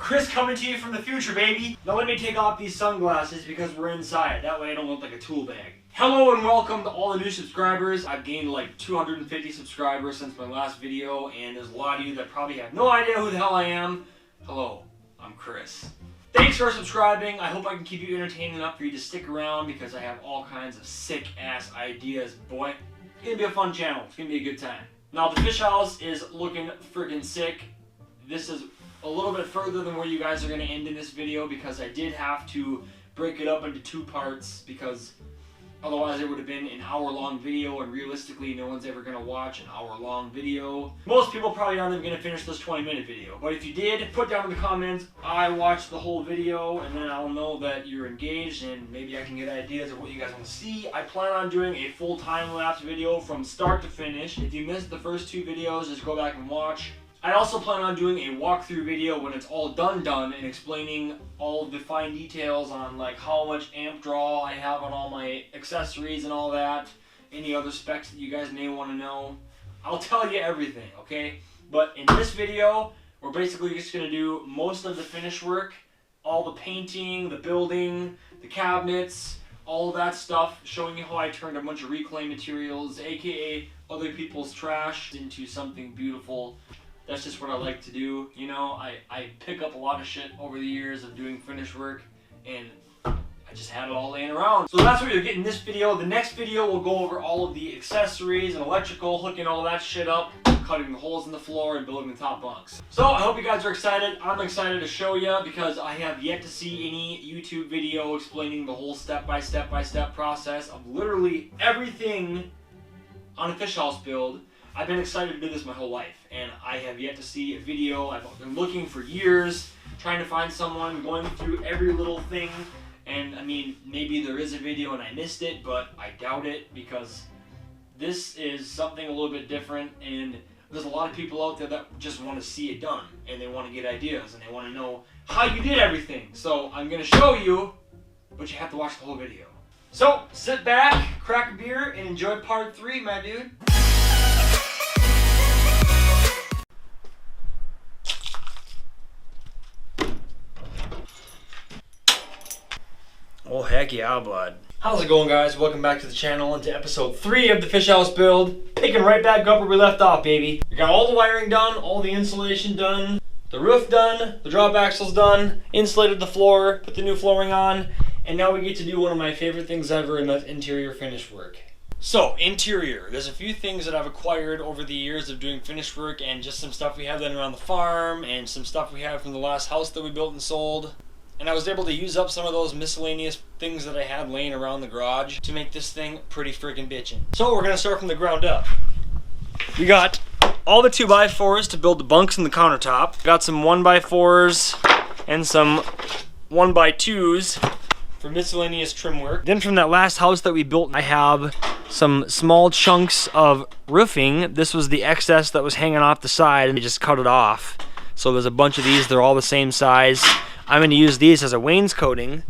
Chris coming to you from the future, baby. Now let me take off these sunglasses because we're inside. That way I don't look like a tool bag. Hello and welcome to all the new subscribers. I've gained like 250 subscribers since my last video, and there's a lot of you that probably have no idea who the hell I am. Hello, I'm Chris. Thanks for subscribing. I hope I can keep you entertained enough for you to stick around because I have all kinds of sick ass ideas. Boy, it's gonna be a fun channel. It's gonna be a good time. Now the fish house is looking freaking sick. This is a little bit further than where you guys are gonna end in this video because I did have to break it up into two parts because otherwise it would have been an hour-long video, and realistically no one's ever going to watch an hour-long video. Most people probably aren't even going to finish this 20-minute video. But if you did, put down in the comments, I watched the whole video, and then I'll know that you're engaged, and maybe I can get ideas of what you guys want to see. I plan on doing a full time-lapse video from start to finish. If you missed the first two videos, just go back and watch. I also plan on doing a walkthrough video when it's all done and explaining all of the fine details on like how much amp draw I have on all my accessories and all that. Any other specs that you guys may want to know. I'll tell you everything, okay? But in this video, we're basically just going to do most of the finish work. All the painting, the building, the cabinets, all of that stuff. Showing you how I turned a bunch of reclaimed materials, aka other people's trash, into something beautiful. That's just what I like to do, you know. I pick up a lot of shit over the years of doing finish work, and I just had it all laying around. So that's what you're getting in this video. The next video will go over all of the accessories and electrical, hooking all that shit up, cutting the holes in the floor, and building the top bunks. So I hope you guys are excited. I'm excited to show you because I have yet to see any YouTube video explaining the whole step-by-step process of literally everything on a fish house build. I've been excited to do this my whole life, and I have yet to see a video. I've been looking for years, trying to find someone, going through every little thing, and I mean, maybe there is a video and I missed it, but I doubt it because this is something a little bit different, and there's a lot of people out there that just want to see it done, and they want to get ideas, and they want to know how you did everything. So I'm going to show you, but you have to watch the whole video. So sit back, crack a beer, and enjoy part 3, my dude. Oh heck yeah, bud. How's it going, guys? Welcome back to the channel and to episode 3 of the fish house build. Picking right back up where we left off, baby. We got all the wiring done, all the insulation done, the roof done, the drop axles done, insulated the floor, put the new flooring on, and now we get to do one of my favorite things ever, and that's interior finish work. So, interior. There's a few things that I've acquired over the years of doing finish work, and just some stuff we have done around the farm, and some stuff we have from the last house that we built and sold. And I was able to use up some of those miscellaneous things that I had laying around the garage to make this thing pretty freaking bitchin'. So we're gonna start from the ground up. We got all the 2x4s to build the bunks and the countertop. Got some 1x4s and some 1x2s for miscellaneous trim work. Then from that last house that we built, I have some small chunks of roofing. This was the excess that was hanging off the side, and we just cut it off. So there's a bunch of these, they're all the same size. I'm going to use these as a wainscoting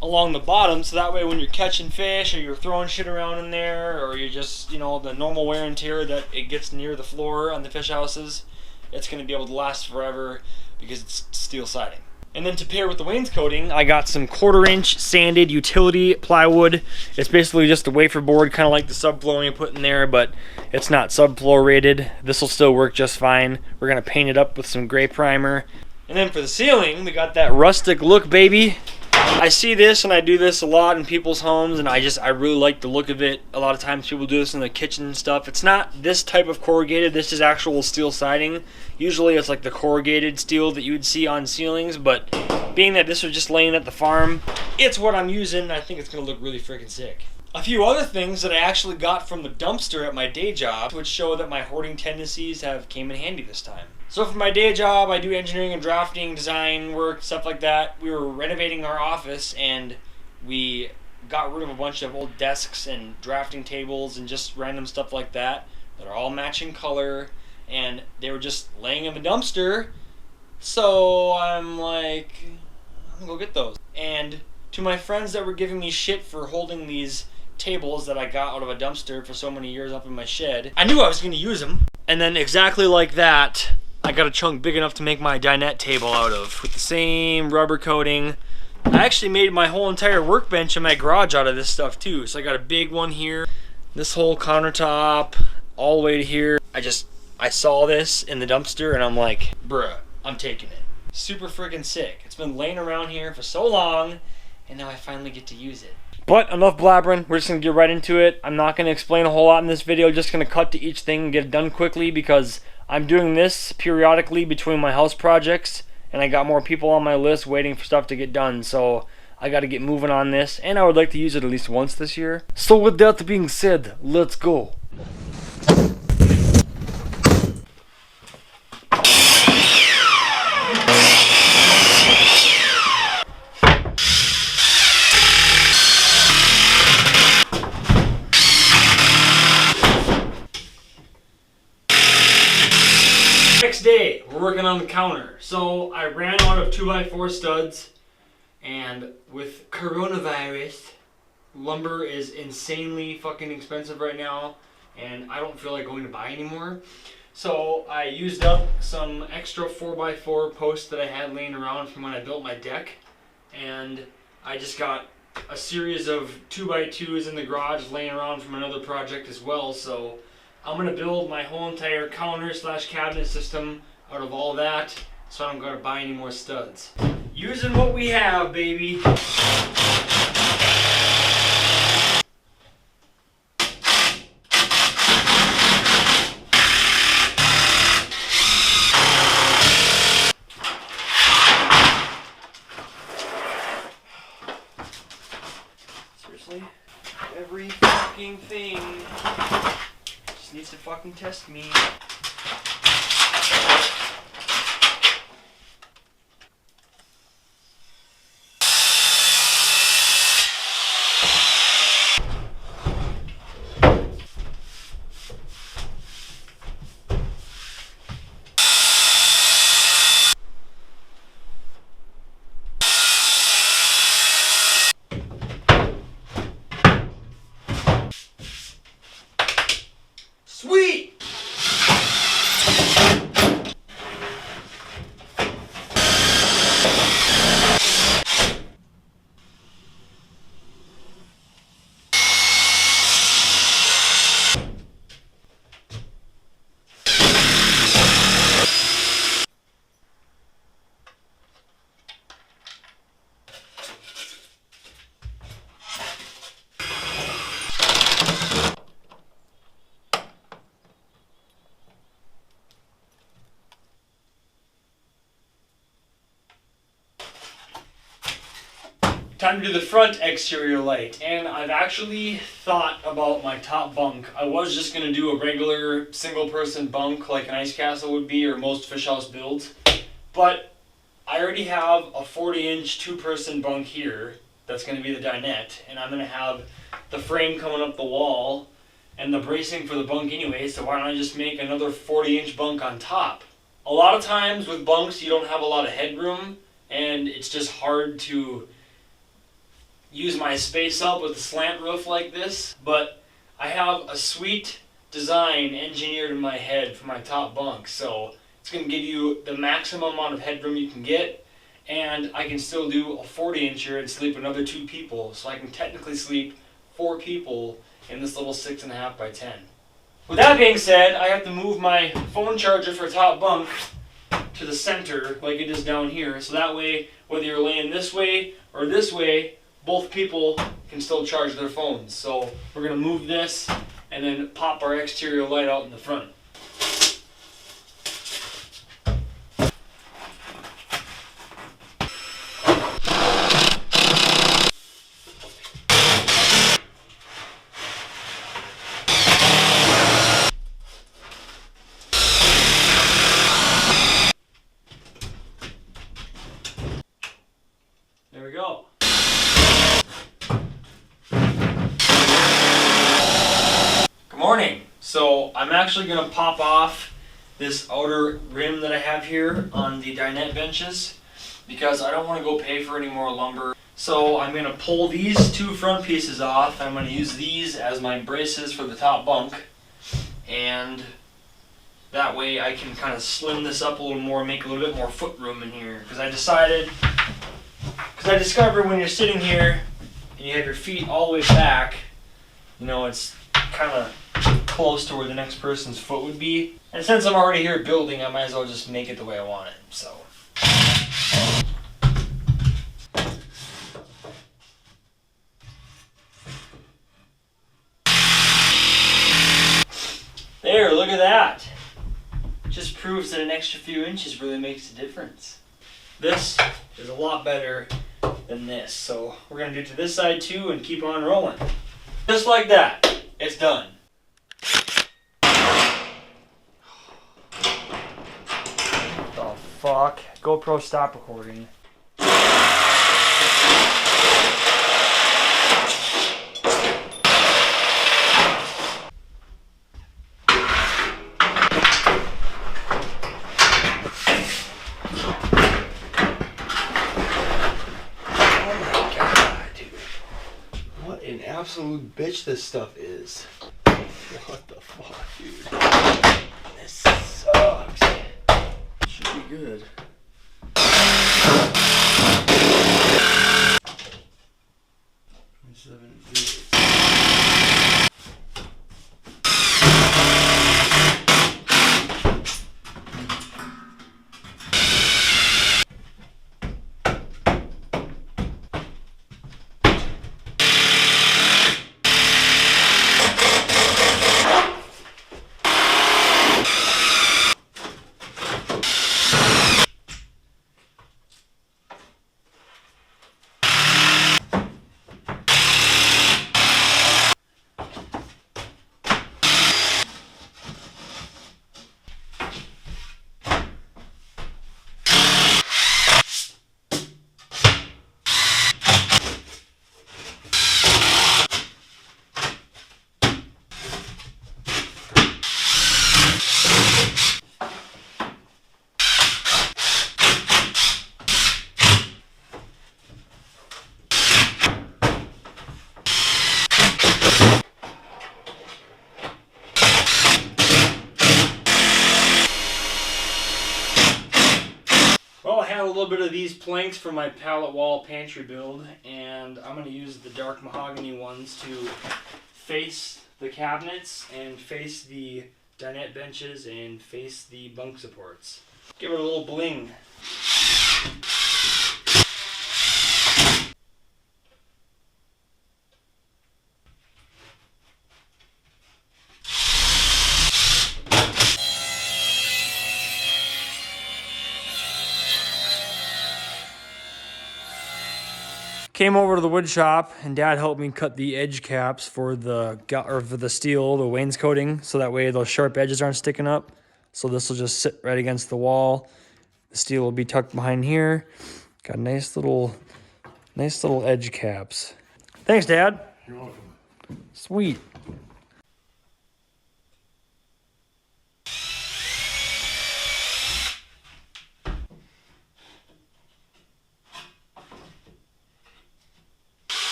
along the bottom, so that way when you're catching fish or you're throwing shit around in there, or you're just, you know, the normal wear and tear that it gets near the floor on the fish houses, it's going to be able to last forever because it's steel siding. And then to pair with the wainscoting, I got some 1/4-inch sanded utility plywood. It's basically just a wafer board, kind of like the subfloor you put in there, but it's not subfloor rated. This will still work just fine. We're going to paint it up with some gray primer. And then for the ceiling, we got that rustic look, baby. I see this and I do this a lot in people's homes, and I really like the look of it. A lot of times people do this in the kitchen and stuff. It's not this type of corrugated, this is actual steel siding. Usually it's like the corrugated steel that you would see on ceilings, but being that this was just laying at the farm, it's what I'm using, and I think it's gonna look really freaking sick. A few other things that I actually got from the dumpster at my day job, which show that my hoarding tendencies have came in handy this time. So for my day job, I do engineering and drafting, design work, stuff like that. We were renovating our office, and we got rid of a bunch of old desks and drafting tables and just random stuff like that are all matching color, and they were just laying in the dumpster. So I'm like, I'm gonna go get those. And to my friends that were giving me shit for holding these tables that I got out of a dumpster for so many years up in my shed, I knew I was going to use them. And then exactly like that, I I got a chunk big enough to make my dinette table out of with the same rubber coating. I actually made my whole entire workbench in my garage out of this stuff too. So I got a big one here, this whole countertop, all the way to here. I saw this in the dumpster and I'm like, bruh, I'm taking it. Super friggin' sick. It's been laying around here for so long and now I finally get to use it. But enough blabbering, we're just gonna get right into it. I'm not gonna explain a whole lot in this video, just gonna cut to each thing and get it done quickly because I'm doing this periodically between my house projects and I got more people on my list waiting for stuff to get done, so I gotta get moving on this and I would like to use it at least once this year. So with that being said, let's go. Next day, we're working on the counter. So I ran out of 2x4 studs, and with coronavirus, lumber is insanely fucking expensive right now, and I don't feel like going to buy anymore. So I used up some extra 4x4 posts that I had laying around from when I built my deck, and I just got a series of 2x2s in the garage laying around from another project as well. So I'm going to build my whole entire counter / cabinet system out of all that so I don't gotta buy any more studs. Using what we have, baby. Seriously? Every fucking thing needs to fucking test me. Sweet! Time to do the front exterior light, and I've actually thought about my top bunk. I was just going to do a regular single person bunk like an ice castle would be or most fish house builds, but I already have a 40-inch two-person bunk here that's going to be the dinette, and I'm going to have the frame coming up the wall and the bracing for the bunk anyway, so why don't I just make another 40-inch bunk on top? A lot of times with bunks you don't have a lot of headroom and it's just hard to use my space up with a slant roof like this, but I have a sweet design engineered in my head for my top bunk, so it's going to give you the maximum amount of headroom you can get, and I can still do a 40-incher and sleep another 2 people, so I can technically sleep 4 people in this little 6.5 by 10. With that being said, I have to move my phone charger for top bunk to the center like it is down here, so that way whether you're laying this way or this way, both people can still charge their phones. So we're going to move this and then pop our exterior light out in the front. There we go. Morning. So I'm actually going to pop off this outer rim that I have here on the dinette benches because I don't want to go pay for any more lumber. So I'm going to pull these 2 front pieces off. I'm going to use these as my braces for the top bunk, and That way I can kind of slim this up a little more, make a little bit more foot room in here. Because I discovered when you're sitting here and you have your feet all the way back, you know, it's kind of close to where the next person's foot would be. And since I'm already here building, I might as well just make it the way I want it. So. There, look at that. Just proves that an extra few inches really makes a difference. This is a lot better than this. So we're going to do to this side too and keep on rolling. Just like that. It's done. What the fuck? GoPro, stop recording. Absolute bitch this stuff is. What the fuck, dude? This sucks. Should be good. A little bit of these planks for my pallet wall pantry build, and I'm going to use the dark mahogany ones to face the cabinets and face the dinette benches and face the bunk supports. Give it a little bling. Came over to the wood shop and Dad helped me cut the edge caps for the steel, the wainscoting, so that way those sharp edges aren't sticking up. So this will just sit right against the wall. The steel will be tucked behind here. Got nice little edge caps. Thanks, Dad. You're welcome. Sweet.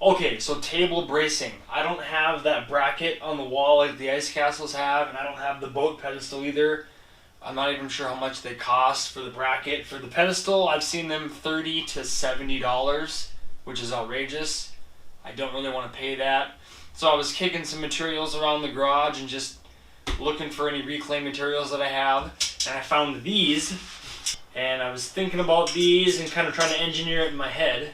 Okay, so table bracing. I don't have that bracket on the wall like the ice castles have, and I don't have the boat pedestal either. I'm not even sure how much they cost for the bracket. For the pedestal, I've seen them $30 to $70, which is outrageous. I don't really want to pay that. So I was kicking some materials around the garage and just looking for any reclaimed materials that I have, and I found these, and I was thinking about these and kind of trying to engineer it in my head.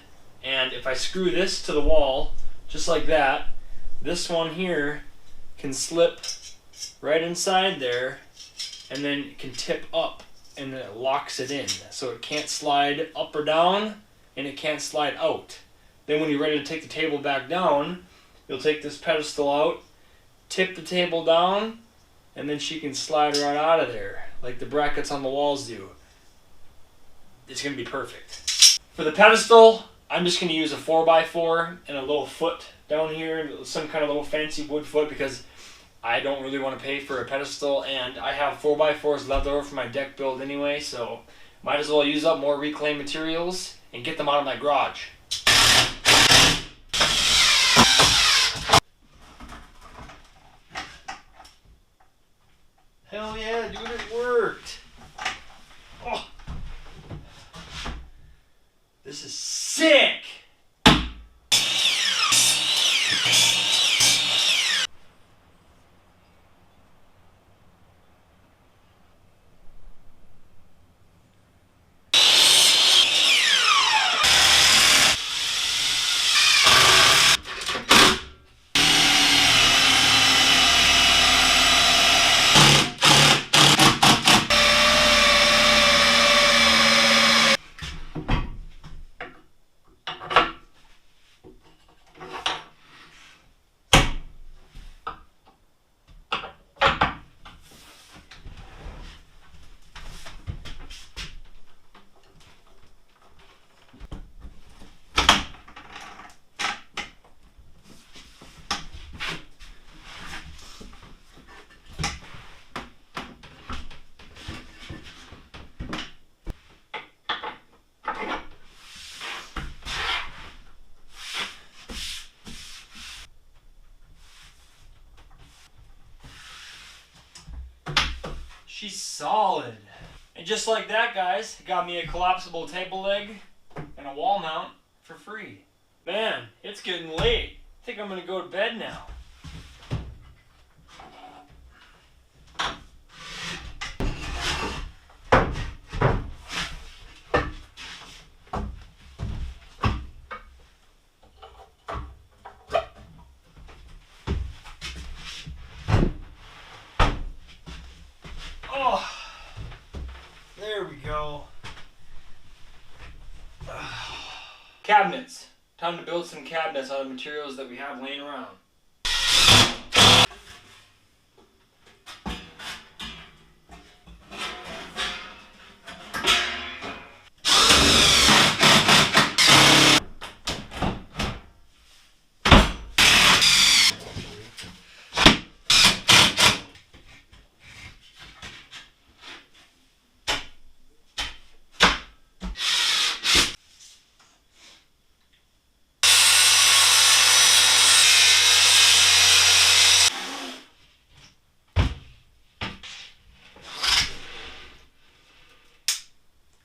And if I screw this to the wall, just like that, this one here can slip right inside there, and then it can tip up, and it locks it in. So it can't slide up or down, and it can't slide out. Then when you're ready to take the table back down, you'll take this pedestal out, tip the table down, and then she can slide right out of there, like the brackets on the walls do. It's going to be perfect. For the pedestal, I'm just going to use a 4x4 and a little foot down here, some kind of little fancy wood foot, because I don't really want to pay for a pedestal, and I have 4x4s left over for my deck build anyway, so might as well use up more reclaimed materials and get them out of my garage. Hell yeah, dude, it worked. Oh. This is sick. She's solid. And just like that, guys, got me a collapsible table leg and a wall mount for free. Man, it's getting late. I think I'm gonna go to bed now. Oh, there we go. Cabinets. Time to build some cabinets out of materials that we have laying around.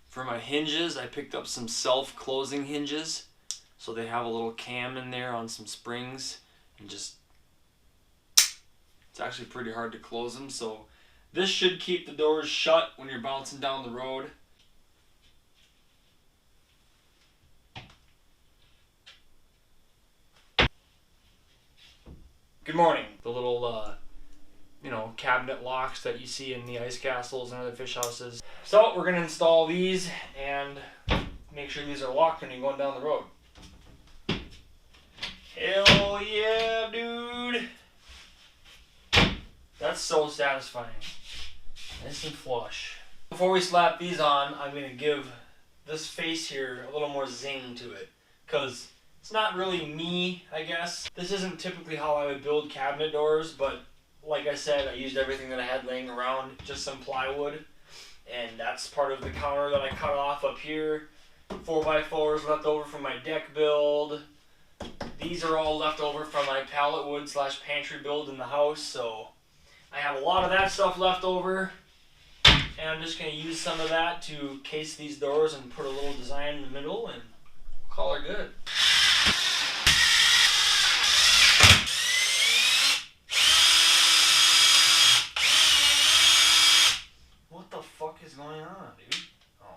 For my hinges, I picked up some self-closing hinges. So they have a little cam in there on some springs, and just, it's actually pretty hard to close them. So this should keep the doors shut when you're bouncing down the road. Good morning. The little, cabinet locks that you see in the ice castles and other fish houses. So we're gonna install these and make sure these are locked when you're going down the road. Hell yeah, dude! That's so satisfying. Nice and flush. Before we slap these on, I'm gonna give this face here a little more zing to it, because it's not really me, I guess. This isn't typically how I would build cabinet doors, but like I said, I used everything that I had laying around, just some plywood, and that's part of the counter that I cut off up here. 4x4s left over from my deck build. These are all left over from my pallet wood / pantry build in the house, so I have a lot of that stuff left over, and I'm just going to use some of that to case these doors and put a little design in the middle and call her good. What the fuck is going on, dude? Oh.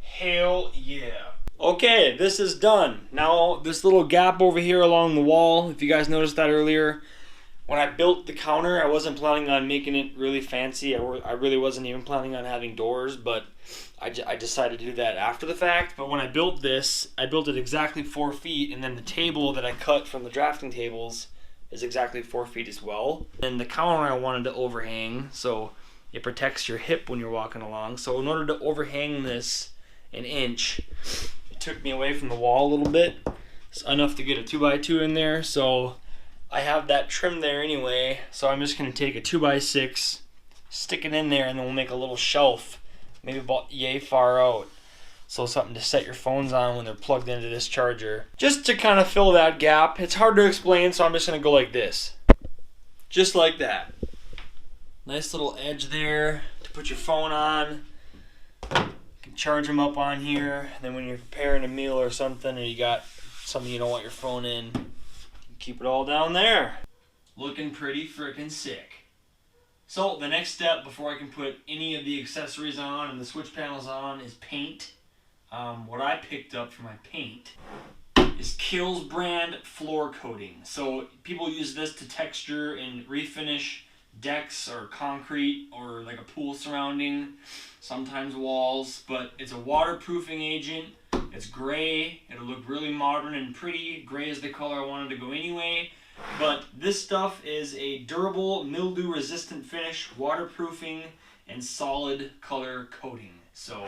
Hell yeah. Okay, this is done. Now, this little gap over here along the wall, if you guys noticed that earlier, When I built the counter, I wasn't planning on making it really fancy. I really wasn't even planning on having doors, but I decided to do that after the fact. But when I built this, I built it exactly 4 feet, and then the table that I cut from the drafting tables is exactly 4 feet as well. And the counter I wanted to overhang, so it protects your hip when you're walking along. So in order to overhang this an inch, it took me away from the wall a little bit. It's enough to get a 2x2 in there, so I have that trim there anyway. So I'm just gonna take a 2x6, stick it in there, and then we'll make a little shelf, maybe about yay far out. So something to set your phones on when they're plugged into this charger. Just to kind of fill that gap. It's hard to explain, so I'm just gonna go like this. Just like that. Nice little edge there to put your phone on. You can charge them up on here. Then when you're preparing a meal or something, or you got something you don't want your phone in, you can keep it all down there. Looking pretty freaking sick. So the next step before I can put any of the accessories on and the switch panels on is paint. What I picked up for my paint is Kills brand floor coating. So people use this to texture and refinish decks or concrete or like a pool surrounding, sometimes walls, but it's a waterproofing agent. It's gray. It'll look really modern and pretty. Gray is the color I wanted to go anyway. But this stuff is a durable, mildew resistant finish, waterproofing, and solid color coating. So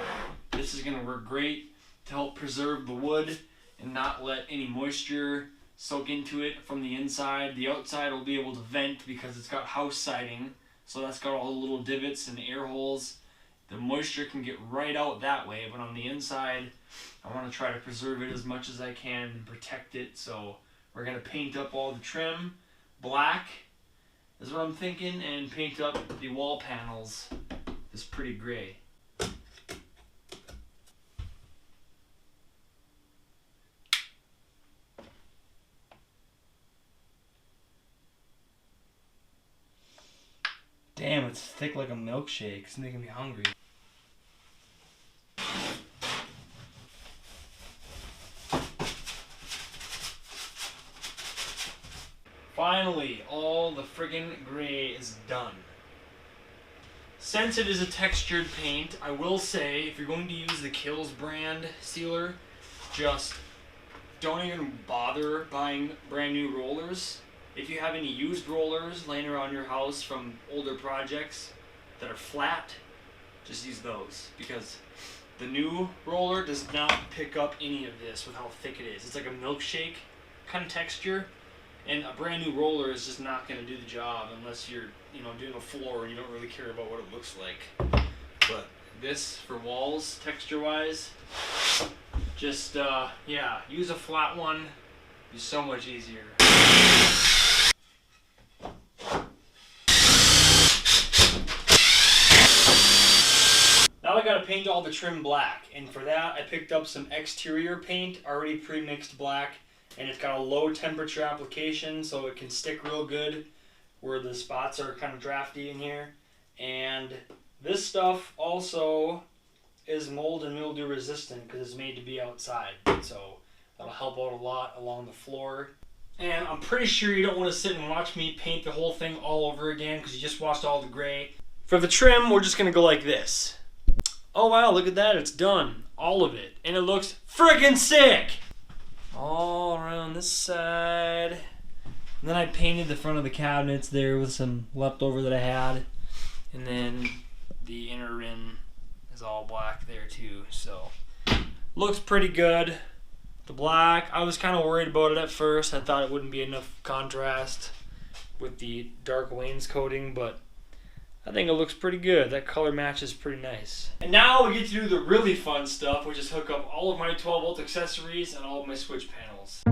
this is going to work great to help preserve the wood and not let any moisture soak into it from the inside. The outside will be able to vent because it's got house siding, so that's got all the little divots and air holes. The moisture can get right out that way, but on the inside, I want to try to preserve it as much as I can and protect it. So we're going to paint up all the trim black is what I'm thinking, and paint up the wall panels this pretty gray. Damn, it's thick like a milkshake. It's making me hungry. Finally, all the friggin' gray is done. Since it is a textured paint, I will say, if you're going to use the Kills brand sealer, just don't even bother buying brand new rollers. If you have any used rollers laying around your house from older projects that are flat, just use those, because the new roller does not pick up any of this with how thick it is. It's like a milkshake kind of texture, and a brand new roller is just not going to do the job unless you're, doing a floor and you don't really care about what it looks like. But this, for walls, texture-wise, just, use a flat one. It's so much easier. Now I gotta paint all the trim black, and for that I picked up some exterior paint, already pre-mixed black, and it's got a low temperature application so it can stick real good where the spots are kind of drafty in here. And this stuff also is mold and mildew resistant because it's made to be outside, so that'll help out a lot along the floor. And I'm pretty sure you don't want to sit and watch me paint the whole thing all over again because you just watched all the gray. For the trim, we're just gonna go like this. Oh wow, look at that, it's done. All of it. And it looks friggin' sick! All around this side. And then I painted the front of the cabinets there with some leftover that I had. And then the inner rim is all black there too, so looks pretty good. The black, I was kind of worried about it at first. I thought it wouldn't be enough contrast with the dark wainscoting, but I think it looks pretty good. That color match is pretty nice. And now we get to do the really fun stuff, which is hook up all of my 12-volt accessories and all of my switch panels.